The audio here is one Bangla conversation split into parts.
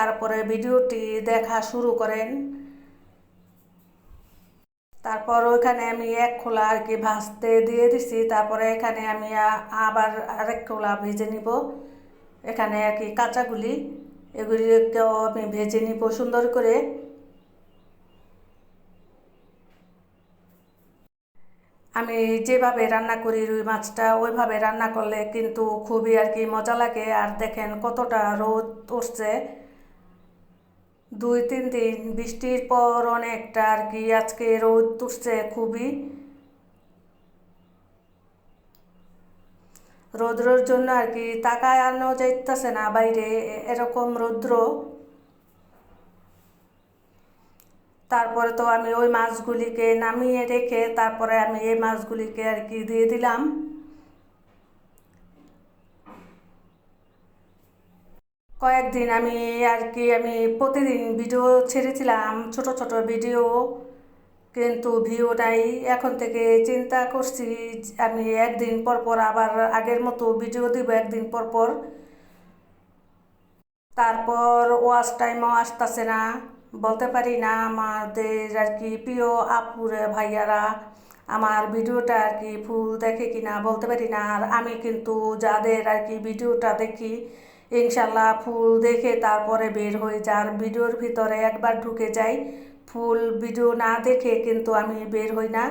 তারপরে ভিডিওটি দেখা শুরু করেন। তারপর ওইখানে আমি এক খোলা আর কি ভাজতে দিয়ে দিছি। তারপরে এখানে আমি আবার আরেক খোলা ভেজে নিব। এখানে আর কি কাঁচাগুলি এগুলিকেও আমি ভেজে নিব সুন্দর করে। আমি যেভাবে রান্না করি রুই মাছটা ওইভাবে রান্না করলে কিন্তু খুবই আর কি মজা লাগে। আর দেখেন কতটা রোদ উঠছে, 2-3 দিন বৃষ্টির পর অনেকটা আর কি আজকে রোদ উঠছে খুবই। রৌদ্রের জন্য আর কি তাকায় আনো যাইতেছে না বাইরে, এরকম রৌদ্র। তারপরে তো আমি ওই মাছগুলিকে নামিয়ে রেখে তারপরে আমি এই মাছগুলিকে আর কি দিয়ে দিলাম। কয়েকদিন আমি প্রতিদিন ভিডিও ছেড়েছিলাম, ছোট ছোট ভিডিও, কিন্তু ভিউ নাই। এখন থেকে চিন্তা করছি আমি একদিন পর পর আবার আগের মতো ভিডিও দিব একদিন পর পর। তারপর ওয়াচ টাইমও আসতেছে না, বলতে পারি না আমাদের আর কি প্রিয় আপুরে ভাইয়ারা আমার ভিডিওটা আর কি ফুল দেখে কিনা বলতে পারি না। আর আমি কিন্তু যাদের আর কি ভিডিওটা দেখি ইনশাল্লাহ ফুল দেখে তারপরে বের হয়ে যার ভিডিওর ভিতরে একবার ঢুকে যাই, ফুল ভিডিও না দেখে কিন্তু আমি বের হই না।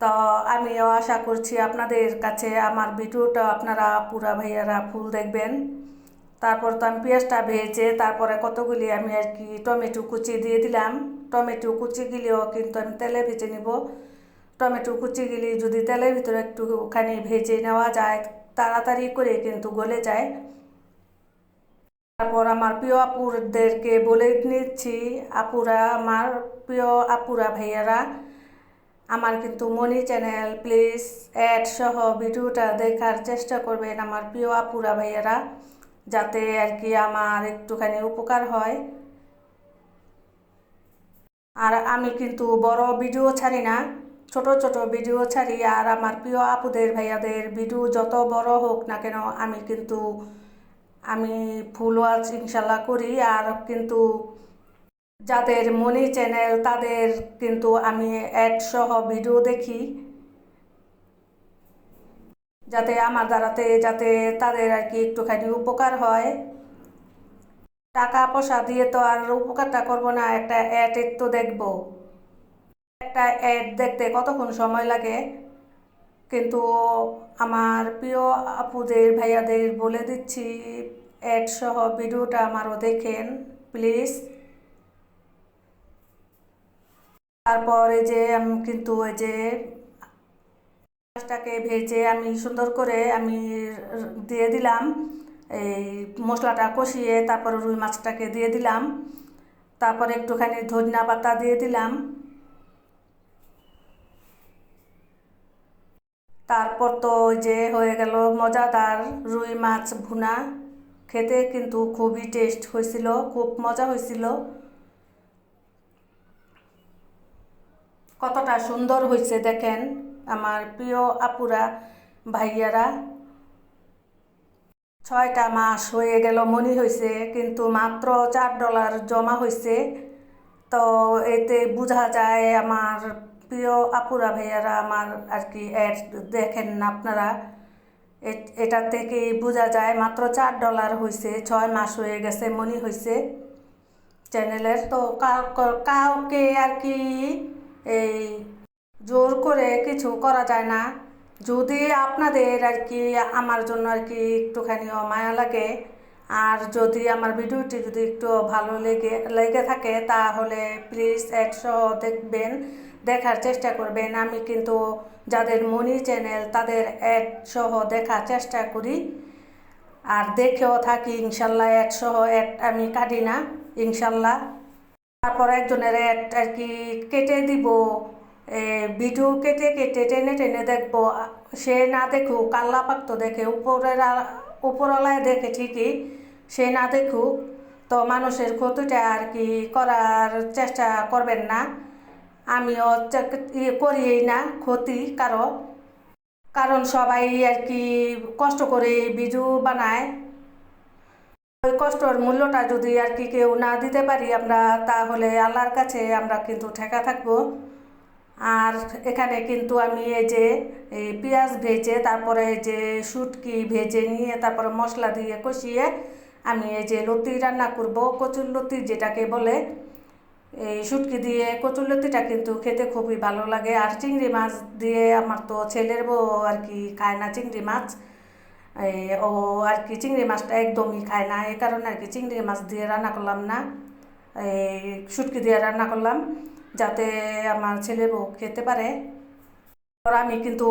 তো আমিও আশা করছি আপনাদের কাছে আমার ভিডিওটা আপনারা পুরা ভাইয়ারা ফুল দেখবেন। তারপর তো আমি পেঁয়াজটা ভেজে তারপরে কতগুলি আমি আর কি টমেটো কুচি দিয়ে দিলাম। টমেটো কুচিগুলিও কিন্তু আমি তেলে ভেজে নিব। টমেটো কুচিগুলি যদি তেলের ভিতরে একটুখানি ভেজে নেওয়া যায় তাড়াতাড়ি করে কিন্তু গলে যায়। তারপর আমার প্রিয় আপুদেরকে বলে নিচ্ছি, আপুরা আমার প্রিয় আপুরা ভাইয়ারা আমার কিন্তু মনি চ্যানেল প্লিজ অ্যাড সহ ভিডিওটা দেখার চেষ্টা করবেন আমার প্রিয় আপুরা ভাইয়ারা, যাতে আর কি আমার একটুখানি উপকার হয়। আর আমি কিন্তু বড় ভিডিও ছাড়ি না, ছোট ছোট ভিডিও ছাড়ি। আর আমার প্রিয় আপুদের ভাইয়াদের ভিডিও যত বড় হোক না কেন আমি ফুল ওয়াচ ইনশাল্লাহ করি। আর কিন্তু যাদের মনি চ্যানেল তাদের কিন্তু আমি অ্যাড সহ ভিডিও দেখি, যাতে আমার দ্বারাতে যাতে তাদের আর কি একটুখানি উপকার হয়। টাকা পয়সা দিয়ে তো আর উপকারটা করব না, একটা অ্যাড তো দেখব। একটা অ্যাড দেখতে কতক্ষণ সময় লাগে, কিন্তু আমার প্রিয় আপুদের ভাইয়াদের বলে দিচ্ছি অ্যাড সহ ভিডিওটা আমারও দেখেন প্লিজ। তারপর এই যে আমি কিন্তু ওই যে মাছটাকে ভেজে আমি সুন্দর করে আমি দিয়ে দিলাম, এই মশলাটা কষিয়ে তারপর রুই মাছটাকে দিয়ে দিলাম। তারপরে একটুখানি ধনিয়া পাতা দিয়ে দিলাম। তারপর তো ওই যে হয়ে গেল মজাদার রুই মাছ ভুনা। খেতে কিন্তু খুবই টেস্ট হয়েছিল, খুব মজা হয়েছিল। কতটা সুন্দর হয়েছে দেখেন আমার প্রিয় আপুরা ভাইয়ারা। 6টা মাস হয়ে গেল মনে হয়েছে, কিন্তু মাত্র $4 জমা হয়েছে। তো এতে বোঝা যায় আমার প্রিয় আপুরা ভাইয়ারা আমার আর কি অ্যাড দেখেন না আপনারা, এটা থেকেই বোঝা যায় মাত্র $4 হয়েছে। 6 মাস হয়ে গেছে মনে হয়েছে চ্যানেলের। তো কাউকে আর কি এই জোর করে কিছু করা যায় না। যদি আপনাদের আর কি আমার জন্য আর কি একটুখানিও মায়া লাগে, আর যদি আমার ভিডিওটি যদি একটু ভালো লেগে থাকে তাহলে প্লিজ অ্যাড সহ দেখবেন, দেখার চেষ্টা করবেন। আমি কিন্তু যাদের মনি চ্যানেল তাদের অ্যাড সহ দেখার চেষ্টা করি, আর দেখেও থাকি ইনশাল্লাহ। অ্যাড সহ অ্যাড আমি কাটি না ইনশাল্লাহ। তারপর একজনের অ্যাড আর কি কেটে দিব, ভিডিও কেটে কেটে টেনে টেনে দেখবো। সে না দেখুক, আল্লাহ পাক তো দেখে, উপরওয়ালায় দেখে ঠিকই, সে না দেখুক। তো মানুষের ক্ষতিটা আর কি করার চেষ্টা করবেন না। আমিও করিই না ক্ষতি কারণ সবাই আর কি কষ্ট করে ভিডিও বানায়। ওই কষ্টর মূল্যটা যদি আর কি কেউ না দিতে পারি আমরা, তাহলে আল্লাহর কাছে আমরা কিন্তু ঠেকা থাকবো। আর এখানে কিন্তু আমি এই যে এই পেঁয়াজ ভেজে, তারপরে এই যে শুটকি ভেজে নিয়ে তারপরে মশলা দিয়ে কষিয়ে আমি এই যে লতি রান্না করব, কচুর লতি যেটাকে বলে। এই শুটকি দিয়ে কচুর লতিটা কিন্তু খেতে খুবই ভালো লাগে। আর চিংড়ি মাছ দিয়ে আমার তো ছেলের বউ আর কি খায় না চিংড়ি মাছ, ও আর কি চিংড়ি মাছটা একদমই খায় না, এই কারণে আর কি চিংড়ি মাছ দিয়ে রান্না করলাম না, এই শুটকি দিয়ে রান্না করলাম যাতে আমার ছেলে বউ খেতে পারে। আর আমি কিন্তু